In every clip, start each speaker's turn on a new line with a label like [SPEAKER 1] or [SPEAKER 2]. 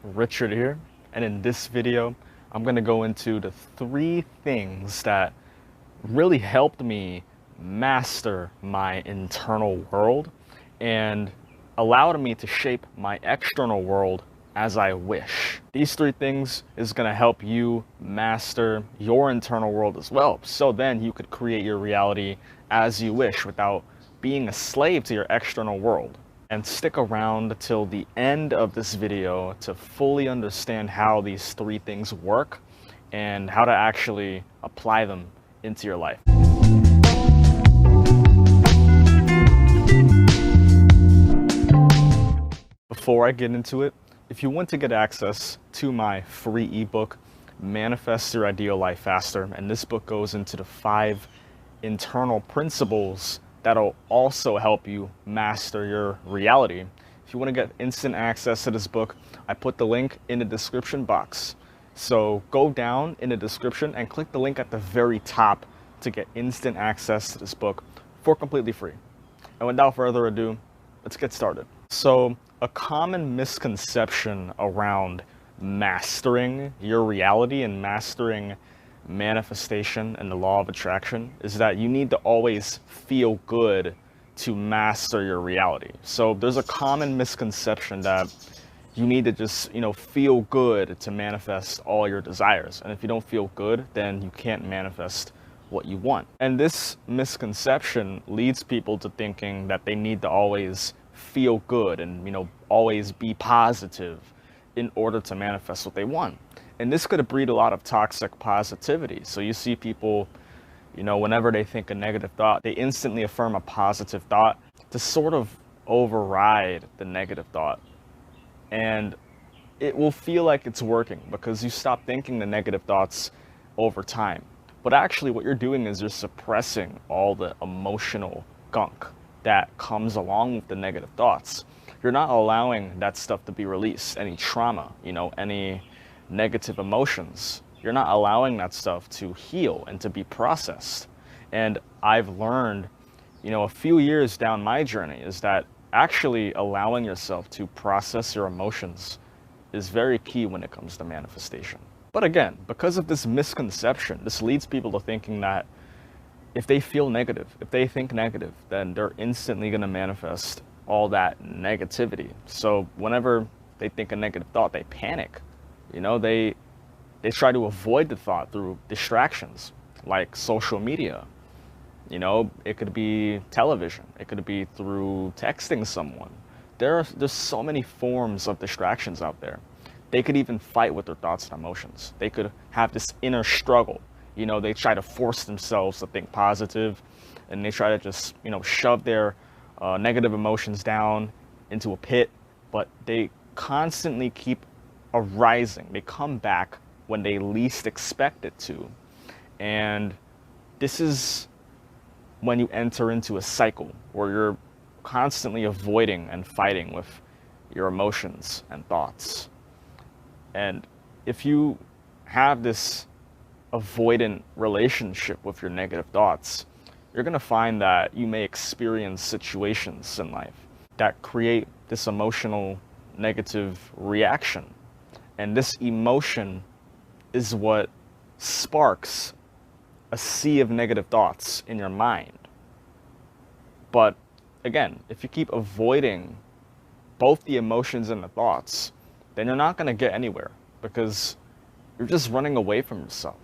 [SPEAKER 1] Richard here, and in this video I'm going to go into the 3 things that really helped me master my internal world and allowed me to shape my external world as I wish. These 3 things is going to help you master your internal world as well, so then you could create your reality as you wish without being a slave to your external world. And stick around till the end of this video to fully understand how these 3 things work and how to actually apply them into your life. Before I get into it, if you want to get access to my free ebook, Manifest Your Ideal Life Faster, and this book goes into the 5 internal principles that'll also help you master your reality. If you want to get instant access to this book, I put the link in the description box. So go down in the description and click the link at the very top to get instant access to this book for completely free. And without further ado, let's get started. So a common misconception around mastering your reality and mastering manifestation and the law of attraction is that you need to always feel good to master your reality. So there's a common misconception that you need to just, feel good to manifest all your desires. And if you don't feel good, then you can't manifest what you want. And this misconception leads people to thinking that they need to always feel good and, always be positive in order to manifest what they want. And this could breed a lot of toxic positivity. So you see people, whenever they think a negative thought, they instantly affirm a positive thought to sort of override the negative thought. And it will feel like it's working because you stop thinking the negative thoughts over time. But actually what you're doing is you're suppressing all the emotional gunk that comes along with the negative thoughts. You're not allowing that stuff to be released, any trauma, any negative emotions. You're not allowing that stuff to heal and to be processed. And I've learned, a few years down my journey is that actually allowing yourself to process your emotions is very key when it comes to manifestation. But again, because of this misconception, this leads people to thinking that if they feel negative, if they think negative, then they're instantly going to manifest all that negativity. So whenever they think a negative thought, they panic. They try to avoid the thought through distractions like social media. It could be television. It could be through texting someone. There's so many forms of distractions out there. They could even fight with their thoughts and emotions. They could have this inner struggle. They try to force themselves to think positive, and they try to just, shove their negative emotions down into a pit, but they constantly keep arising. They come back when they least expect it to. And this is when you enter into a cycle where you're constantly avoiding and fighting with your emotions and thoughts. And if you have this avoidant relationship with your negative thoughts, you're going to find that you may experience situations in life that create this emotional negative reaction. And this emotion is what sparks a sea of negative thoughts in your mind. But again, if you keep avoiding both the emotions and the thoughts, then you're not going to get anywhere because you're just running away from yourself.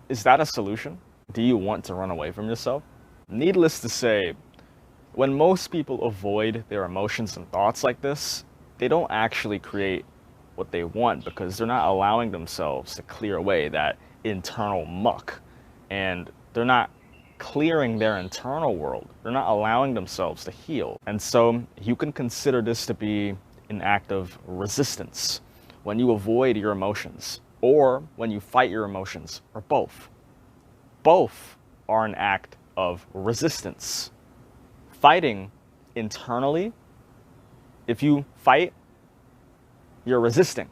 [SPEAKER 1] Is that a solution? Do you want to run away from yourself? Needless to say, when most people avoid their emotions and thoughts like this, they don't actually create what they want because they're not allowing themselves to clear away that internal muck. And they're not clearing their internal world. They're not allowing themselves to heal. And so you can consider this to be an act of resistance when you avoid your emotions or when you fight your emotions, or both. Both are an act of resistance. Fighting internally, if you fight, you're resisting.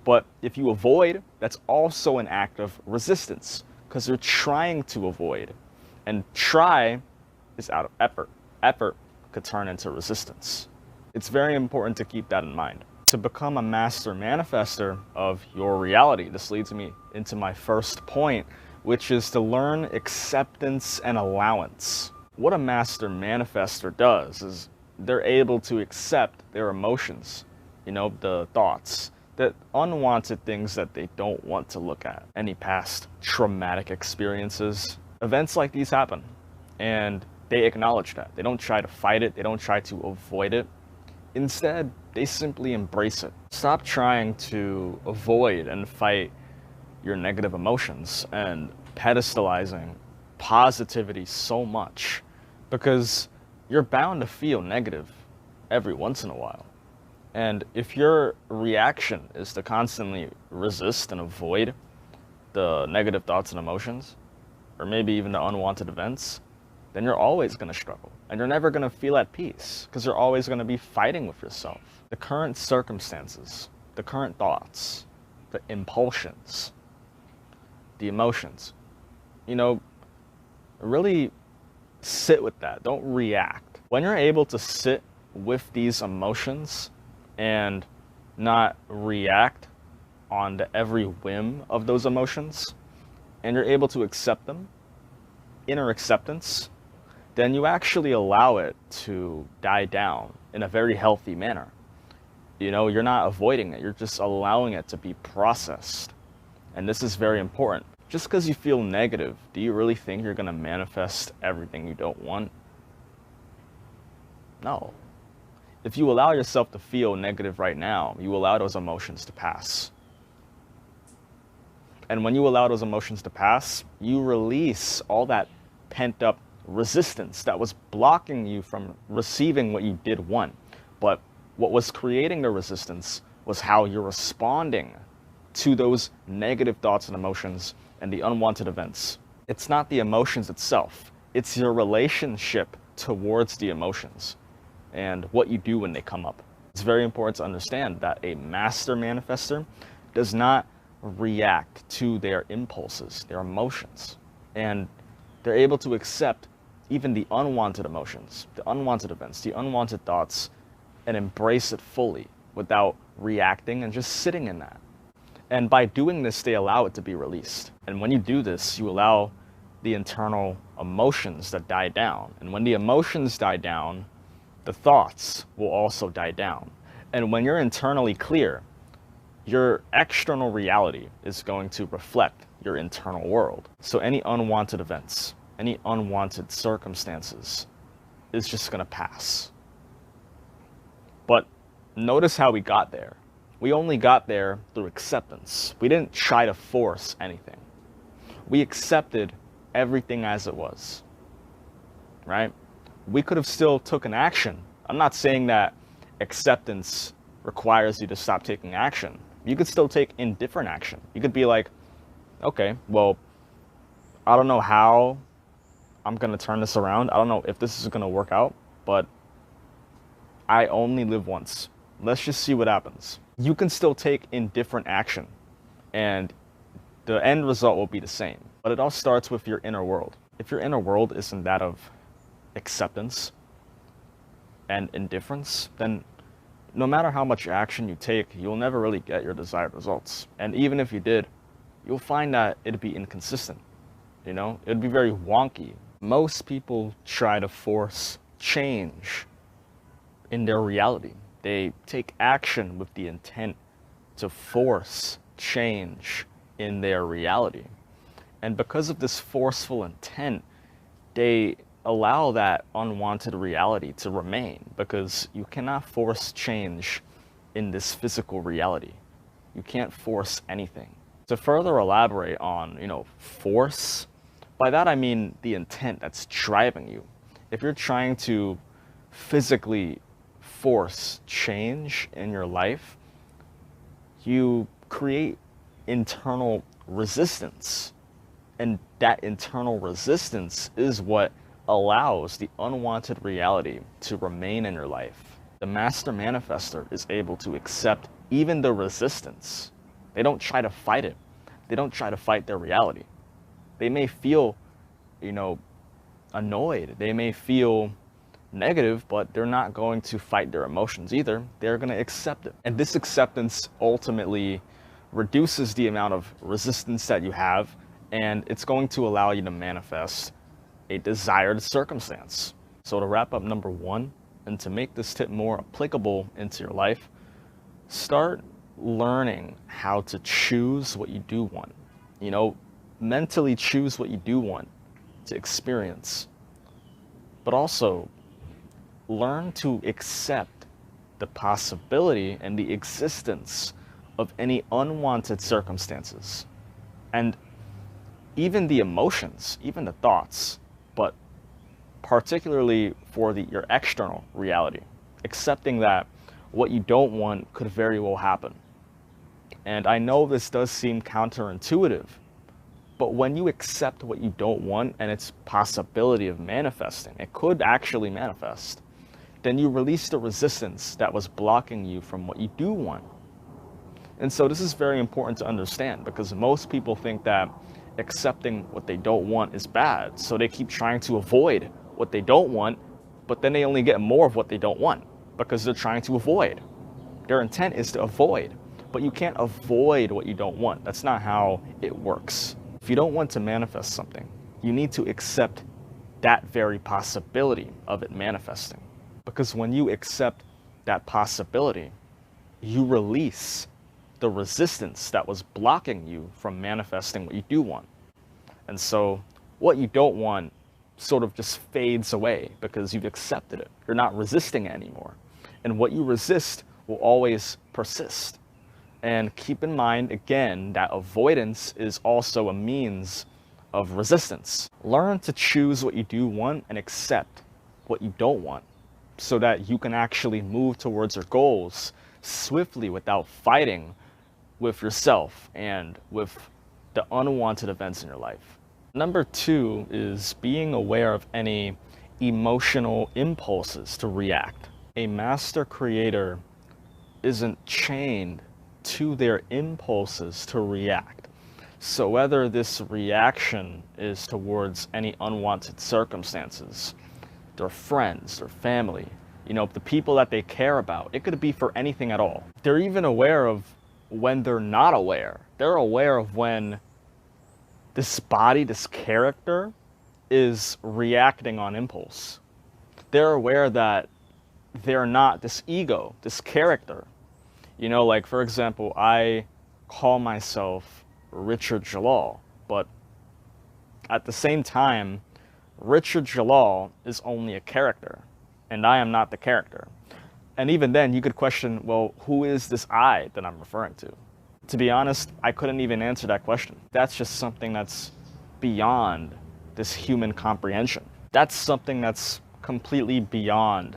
[SPEAKER 1] But if you avoid, that's also an act of resistance because you're trying to avoid. And try is out of effort. Effort could turn into resistance. It's very important to keep that in mind. To become a master manifester of your reality, this leads me into my first point, which is to learn acceptance and allowance. What a master manifester does is they're able to accept their emotions, the thoughts, the unwanted things that they don't want to look at, any past traumatic experiences. Events like these happen, and they acknowledge that. They don't try to fight it. They don't try to avoid it. Instead, they simply embrace it. Stop trying to avoid and fight your negative emotions and pedestalizing positivity so much, because you're bound to feel negative every once in a while. And if your reaction is to constantly resist and avoid the negative thoughts and emotions, or maybe even the unwanted events, then you're always going to struggle. And you're never going to feel at peace, because you're always going to be fighting with yourself. The current circumstances, the current thoughts, the impulsions, the emotions, really sit with that. Don't react. When you're able to sit with these emotions and not react on to every whim of those emotions, and you're able to accept them, inner acceptance, then you actually allow it to die down in a very healthy manner. You're not avoiding it, you're just allowing it to be processed. And this is very important. Just because you feel negative, do you really think you're going to manifest everything you don't want? No. If you allow yourself to feel negative right now, you allow those emotions to pass. And when you allow those emotions to pass, you release all that pent-up resistance that was blocking you from receiving what you did want. But what was creating the resistance was how you're responding to those negative thoughts and emotions and the unwanted events. It's not the emotions itself, it's your relationship towards the emotions and what you do when they come up. It's very important to understand that a master manifester does not react to their impulses, their emotions, and they're able to accept even the unwanted emotions, the unwanted events, the unwanted thoughts, and embrace it fully without reacting and just sitting in that. And by doing this, they allow it to be released. And when you do this, you allow the internal emotions that die down. And when the emotions die down, the thoughts will also die down. And when you're internally clear, your external reality is going to reflect your internal world. So any unwanted events, any unwanted circumstances is just gonna pass. But notice how we got there. We only got there through acceptance. We didn't try to force anything. We accepted everything as it was, right? We could have still taken action. I'm not saying that acceptance requires you to stop taking action. You could still take indifferent action. You could be like, okay, well, I don't know how I'm gonna turn this around. I don't know if this is gonna work out, but I only live once. Let's just see what happens. You can still take indifferent action and the end result will be the same. But it all starts with your inner world. If your inner world isn't that of acceptance and indifference, then no matter how much action you take, you'll never really get your desired results. And even if you did, you'll find that it'd be inconsistent. It'd be very wonky. Most people try to force change in their reality. They take action with the intent to force change in their reality. And because of this forceful intent, they allow that unwanted reality to remain, because you cannot force change in this physical reality. You can't force anything. To further elaborate on, force, by that I mean the intent that's driving you. If you're trying to physically force change in your life, you create internal resistance. And that internal resistance is what allows the unwanted reality to remain in your life. The master manifester is able to accept even the resistance. They don't try to fight it. They don't try to fight their reality. They may feel, annoyed. They may feel, negative, but they're not going to fight their emotions either. They're going to accept it. And this acceptance ultimately reduces the amount of resistance that you have, and it's going to allow you to manifest a desired circumstance. So to wrap up number one, and to make this tip more applicable into your life, start learning how to choose what you do want. You know, mentally choose what you do want to experience, but also learn to accept the possibility and the existence of any unwanted circumstances, and even the emotions, even the thoughts, but particularly for your external reality, accepting that what you don't want could very well happen. And I know this does seem counterintuitive, but when you accept what you don't want and its possibility of manifesting, it could actually manifest, then you release the resistance that was blocking you from what you do want. And so this is very important to understand, because most people think that accepting what they don't want is bad, so they keep trying to avoid what they don't want, but then they only get more of what they don't want because they're trying to avoid. Their intent is to avoid, but you can't avoid what you don't want. That's not how it works. If you don't want to manifest something, you need to accept that very possibility of it manifesting. Because when you accept that possibility, you release the resistance that was blocking you from manifesting what you do want. And so what you don't want sort of just fades away because you've accepted it. You're not resisting it anymore. And what you resist will always persist. And keep in mind, again, that avoidance is also a means of resistance. Learn to choose what you do want and accept what you don't want, so that you can actually move towards your goals swiftly without fighting with yourself and with the unwanted events in your life. Number two is being aware of any emotional impulses to react. A master creator isn't chained to their impulses to react. So whether this reaction is towards any unwanted circumstances, their friends, their family, you know, the people that they care about, it could be for anything at all. They're even aware of when they're not aware. They're aware of when this body, this character, is reacting on impulse. They're aware that they're not this ego, this character. You know, like for example, I call myself Richard Jailall, but at the same time, Richard Jailall is only a character, and I am not the character. And even then, you could question, well, who is this I that I'm referring to? To be honest, I couldn't even answer that question. That's just something that's beyond this human comprehension. That's something that's completely beyond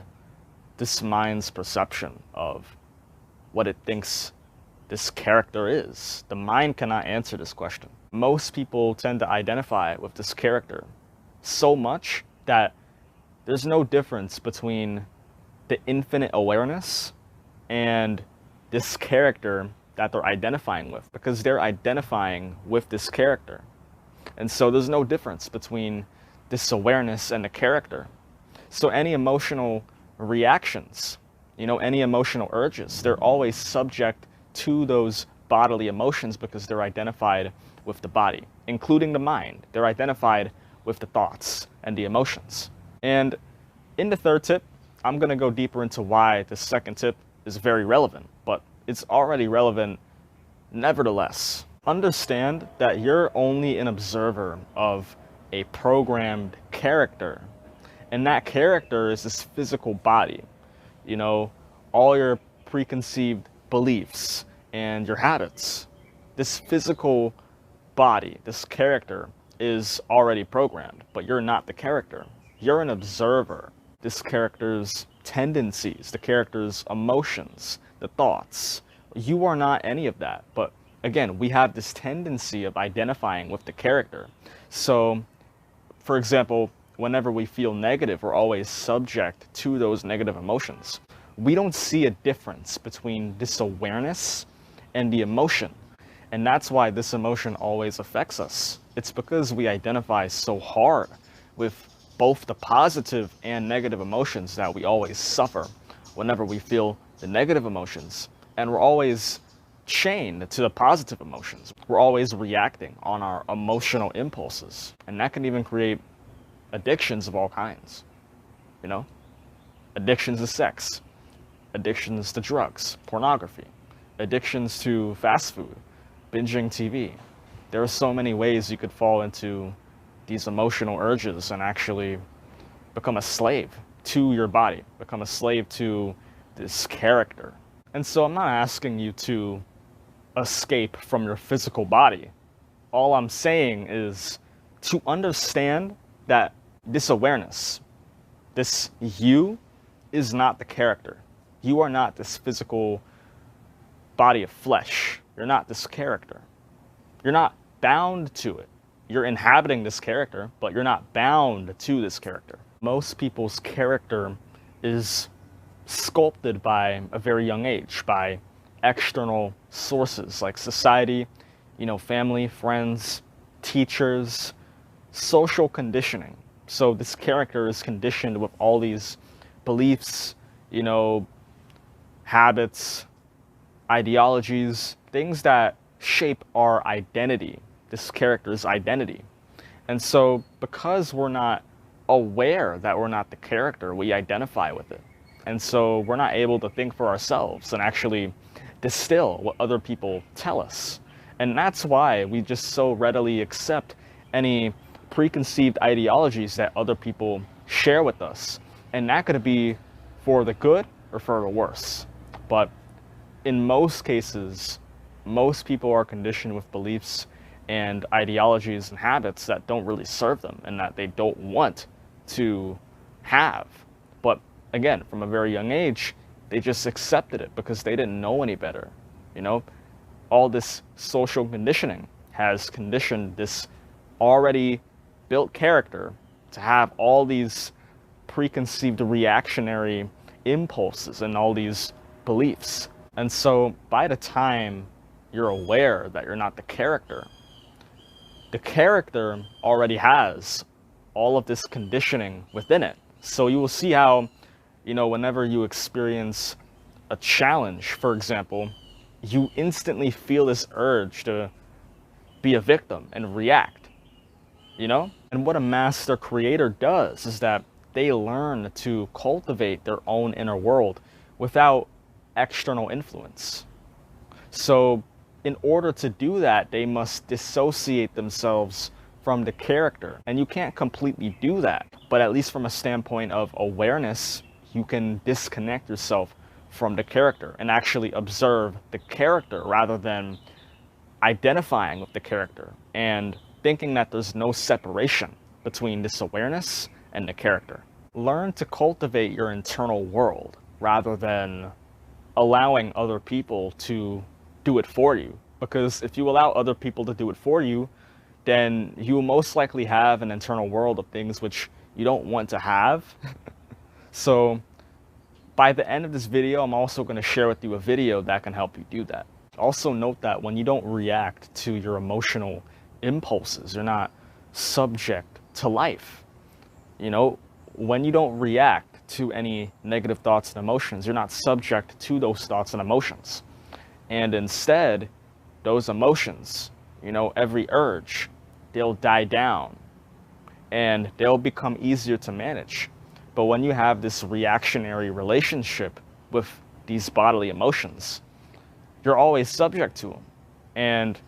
[SPEAKER 1] this mind's perception of what it thinks this character is. The mind cannot answer this question. Most people tend to identify with this character so much that there's no difference between the infinite awareness and this character that they're identifying with, because they're identifying with this character. And so there's no difference between this awareness and the character. So any emotional reactions, you know, any emotional urges, they're always subject to those bodily emotions because they're identified with the body, including the mind. They're identified with the thoughts and the emotions. And in the third tip, I'm going to go deeper into why the second tip is very relevant, but it's already relevant nevertheless. Understand that you're only an observer of a programmed character, and that character is this physical body. You know, all your preconceived beliefs and your habits. This physical body, this character, is already programmed, but you're not the character. You're an observer. This character's tendencies, the character's emotions, the thoughts. You are not any of that. But again, we have this tendency of identifying with the character. So, for example, whenever we feel negative, we're always subject to those negative emotions. We don't see a difference between this awareness and the emotion. And that's why this emotion always affects us. It's because we identify so hard with both the positive and negative emotions that we always suffer whenever we feel the negative emotions. And we're always chained to the positive emotions. We're always reacting on our emotional impulses. And that can even create addictions of all kinds, you know? Addictions to sex, addictions to drugs, pornography, addictions to fast food, binging TV. There are so many ways you could fall into these emotional urges and actually become a slave to your body, become a slave to this character. And so I'm not asking you to escape from your physical body. All I'm saying is to understand that this awareness, this you, is not the character. You are not this physical body of flesh. You're not this character. You're not bound to it. You're inhabiting this character, but you're not bound to this character. Most people's character is sculpted by a very young age, by external sources like society, family, friends, teachers, social conditioning. So this character is conditioned with all these beliefs, habits, ideologies, things that shape our identity, this character's identity. And so because we're not aware that we're not the character, we identify with it. And so we're not able to think for ourselves and actually distill what other people tell us. And that's why we just so readily accept any preconceived ideologies that other people share with us. And that could be for the good or for the worse. But in most cases, most people are conditioned with beliefs and ideologies and habits that don't really serve them and that they don't want to have. But again, from a very young age, they just accepted it because they didn't know any better. All this social conditioning has conditioned this already built character to have all these preconceived reactionary impulses and all these beliefs. And so by the time you're aware that you're not the character already has all of this conditioning within it. So you will see how, whenever you experience a challenge, for example, you instantly feel this urge to be a victim and react, And what a master creator does is that they learn to cultivate their own inner world without external influence. So in order to do that, they must dissociate themselves from the character. And you can't completely do that, but at least from a standpoint of awareness, you can disconnect yourself from the character and actually observe the character rather than identifying with the character and thinking that there's no separation between this awareness and the character. Learn to cultivate your internal world rather than allowing other people to do it for you. Because if you allow other people to do it for you, then you will most likely have an internal world of things which you don't want to have. So by the end of this video, I'm also going to share with you a video that can help you do that. Also note that when you don't react to your emotional impulses, you're not subject to life. When you don't react to any negative thoughts and emotions, you're not subject to those thoughts and emotions. And instead, those emotions, every urge, they'll die down and they'll become easier to manage. But when you have this reactionary relationship with these bodily emotions, you're always subject to them. And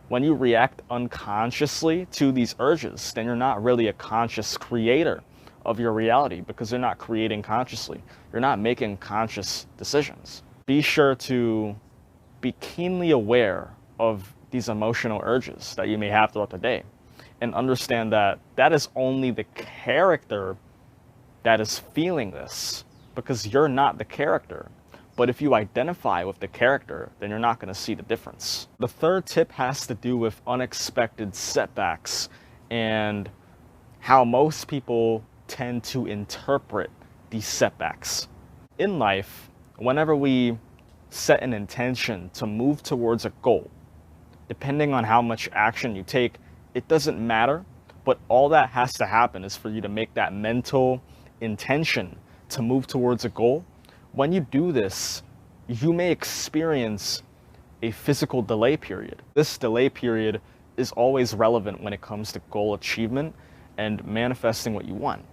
[SPEAKER 1] when you react unconsciously to these urges, then you're not really a conscious creator of your reality because you're not creating consciously. You're not making conscious decisions. Be sure to be keenly aware of these emotional urges that you may have throughout the day and understand that that is only the character that is feeling this because you're not the character. But if you identify with the character, then you're not going to see the difference. The third tip has to do with unexpected setbacks and how most people tend to interpret these setbacks. In life, whenever we set an intention to move towards a goal, depending on how much action you take, it doesn't matter But all that has to happen is for you to make that mental intention to move towards a goal. When you do this, you may experience a physical delay period. This delay period is always relevant when it comes to goal achievement and manifesting what you want.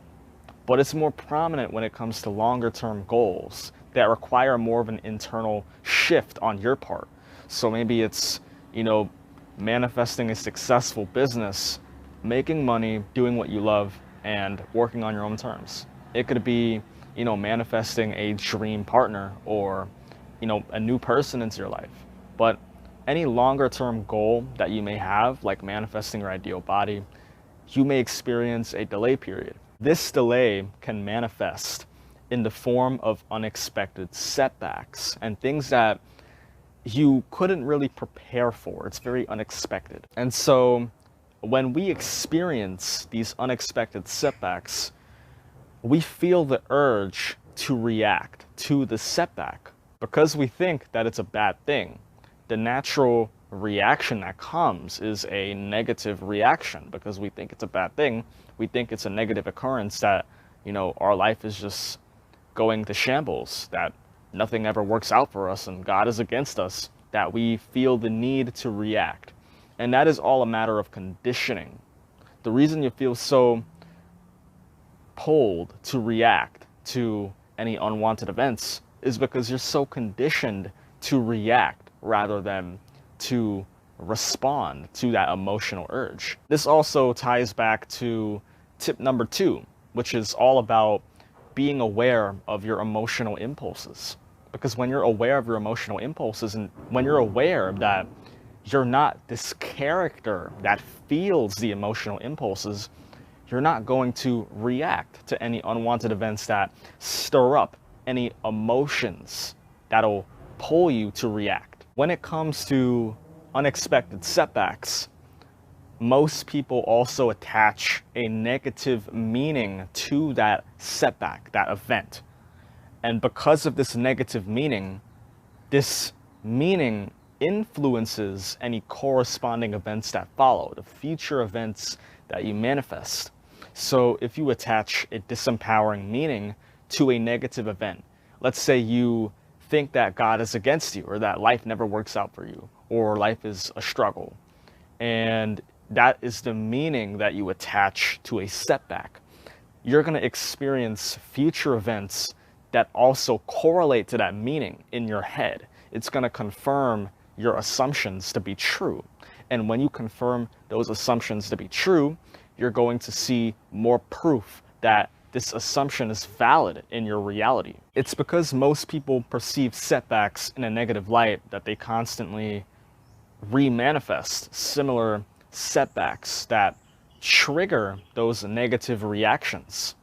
[SPEAKER 1] But it's more prominent when it comes to longer term goals that require more of an internal shift on your part. So maybe it's, manifesting a successful business, making money, doing what you love, and working on your own terms. It could be, manifesting a dream partner or, a new person into your life. But any longer term goal that you may have, like manifesting your ideal body, you may experience a delay period. This delay can manifest in the form of unexpected setbacks and things that you couldn't really prepare for. It's very unexpected. And so when we experience these unexpected setbacks, we feel the urge to react to the setback because we think that it's a bad thing. The natural reaction that comes is a negative reaction because we think it's a bad thing. We think it's a negative occurrence that, our life is just going to shambles, that nothing ever works out for us and God is against us, that we feel the need to react. And that is all a matter of conditioning. The reason you feel so pulled to react to any unwanted events is because you're so conditioned to react rather than to respond to that emotional urge. This also ties back to tip number 2, which is all about being aware of your emotional impulses. Because when you're aware of your emotional impulses and when you're aware that you're not this character that feels the emotional impulses, you're not going to react to any unwanted events that stir up any emotions that'll pull you to react. When it comes to unexpected setbacks, most people also attach a negative meaning to that setback, that event. And because of this negative meaning, this meaning influences any corresponding events that follow, the future events that you manifest. So if you attach a disempowering meaning to a negative event, let's say you think that God is against you, or that life never works out for you, or life is a struggle, and that is the meaning that you attach to a setback, you're going to experience future events that also correlate to that meaning in your head. It's going to confirm your assumptions to be true. And when you confirm those assumptions to be true, you're going to see more proof that this assumption is valid in your reality. It's because most people perceive setbacks in a negative light that they constantly re-manifest similar setbacks that trigger those negative reactions.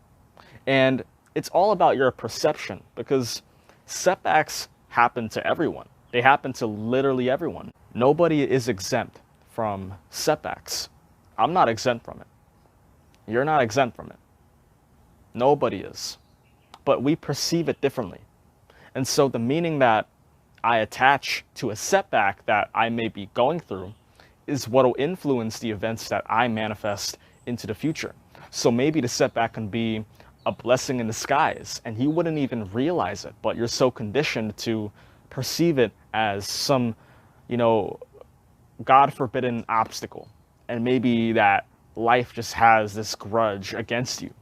[SPEAKER 1] And it's all about your perception, because setbacks happen to everyone. They happen to literally everyone. Nobody is exempt from setbacks. I'm not exempt from it. You're not exempt from it. Nobody is. But we perceive it differently. And so the meaning that I attach to a setback that I may be going through is what will influence the events that I manifest into the future. So maybe the setback can be a blessing in disguise and you wouldn't even realize it, but you're so conditioned to perceive it as some, God forbidden obstacle. And maybe that life just has this grudge against you.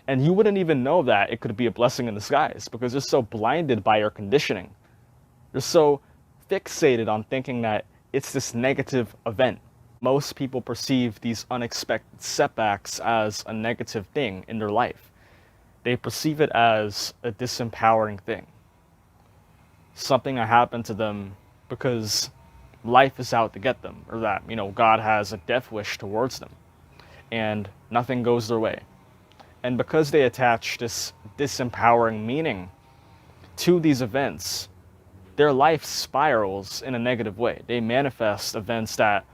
[SPEAKER 1] And you wouldn't even know that it could be a blessing in disguise because you're so blinded by your conditioning. You're so fixated on thinking that it's this negative event. Most people perceive these unexpected setbacks as a negative thing in their life. They perceive it as a disempowering thing. Something that happened to them because life is out to get them, or that, God has a death wish towards them and nothing goes their way. And because they attach this disempowering meaning to these events, their life spirals in a negative way. They manifest events that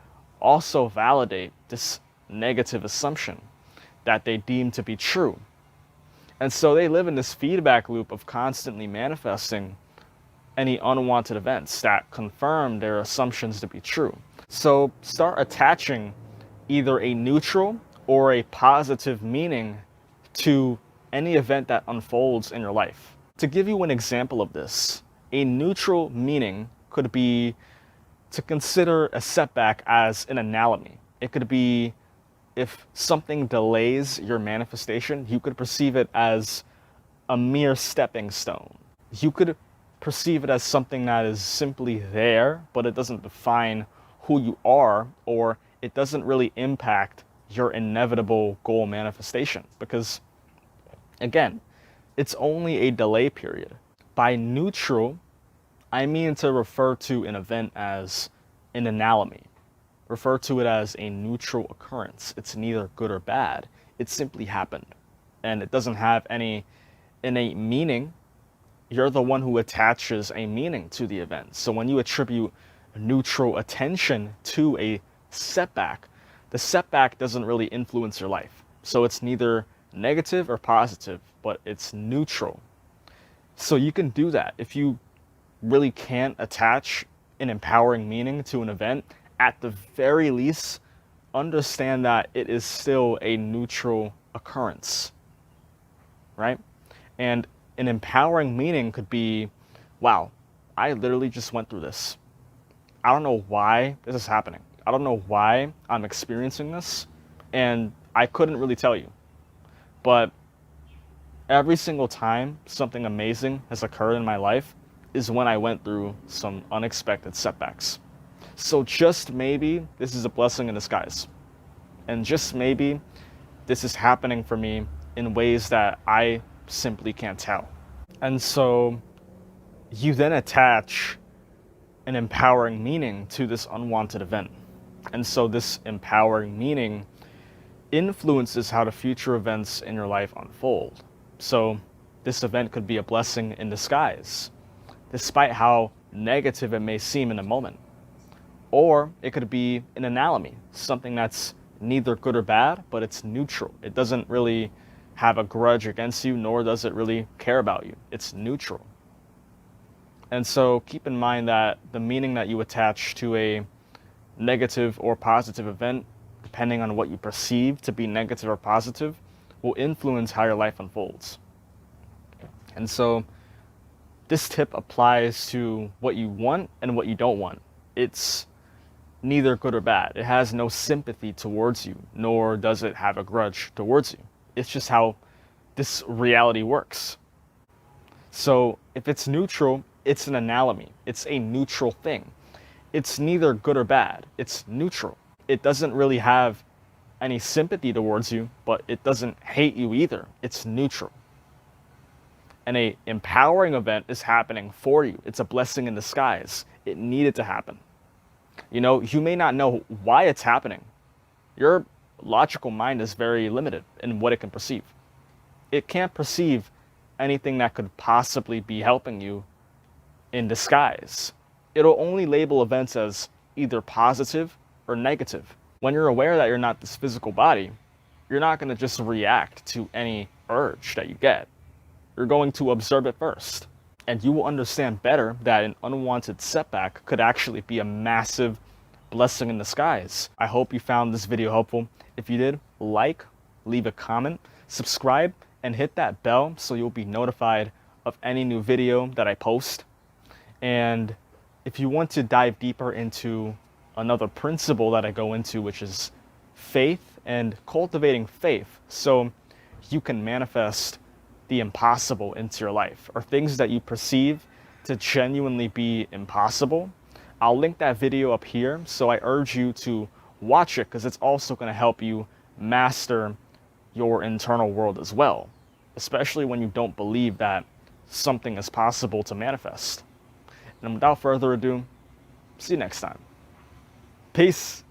[SPEAKER 1] also validate this negative assumption that they deem to be true. And so they live in this feedback loop of constantly manifesting any unwanted events that confirm their assumptions to be true. So start attaching either a neutral or a positive meaning to any event that unfolds in your life. To give you an example of this, a neutral meaning could be to consider a setback as an anomaly. It could be if something delays your manifestation, you could perceive it as a mere stepping stone. You could perceive it as something that is simply there, but it doesn't define who you are, or it doesn't really impact your inevitable goal manifestation. Because, again, it's only a delay period. By neutral, I mean to refer to an event as an anomaly. Refer to it as a neutral occurrence. It's neither good or bad. It simply happened. And it doesn't have any innate meaning. You're the one who attaches a meaning to the event. So when you attribute neutral attention to a setback, the setback doesn't really influence your life. So it's neither negative or positive, but it's neutral. So you can do that. If you really can't attach an empowering meaning to an event, at the very least, understand that it is still a neutral occurrence, right? And an empowering meaning could be, wow, I literally just went through this. I don't know why this is happening. I don't know why I'm experiencing this, and I couldn't really tell you. But every single time something amazing has occurred in my life is when I went through some unexpected setbacks. So just maybe this is a blessing in disguise. And just maybe this is happening for me in ways that I simply can't tell. And so you then attach an empowering meaning to this unwanted event. And so this empowering meaning influences how the future events in your life unfold. So this event could be a blessing in disguise, despite how negative it may seem in a moment. Or it could be an anomaly, something that's neither good or bad, but it's neutral. It doesn't really have a grudge against you, nor does it really care about you. It's neutral. And so keep in mind that the meaning that you attach to a negative or positive event, depending on what you perceive to be negative or positive, will influence how your life unfolds. And so this tip applies to what you want and what you don't want. It's neither good or bad. It has no sympathy towards you, nor does it have a grudge towards you. It's just how this reality works. So if it's neutral, it's an anomaly. It's a neutral thing. It's neither good or bad. It's neutral. It doesn't really have any sympathy towards you, but it doesn't hate you either. It's neutral. And a empowering event is happening for you. It's a blessing in disguise. It needed to happen. You know, you may not know why it's happening. Your logical mind is very limited in what it can perceive. It can't perceive anything that could possibly be helping you in disguise. It'll only label events as either positive or negative. When you're aware that you're not this physical body, you're not going to just react to any urge that you get. You're going to observe it first. And you will understand better that an unwanted setback could actually be a massive blessing in disguise. I hope you found this video helpful. If you did, like, leave a comment, subscribe, and hit that bell so you'll be notified of any new video that I post. And if you want to dive deeper into another principle that I go into, which is faith and cultivating faith, so you can manifest the impossible into your life, or things that you perceive to genuinely be impossible, I'll link that video up here. So I urge you to watch it, because it's also going to help you master your internal world as well, especially when you don't believe that something is possible to manifest. And without further ado, see you next time. Peace.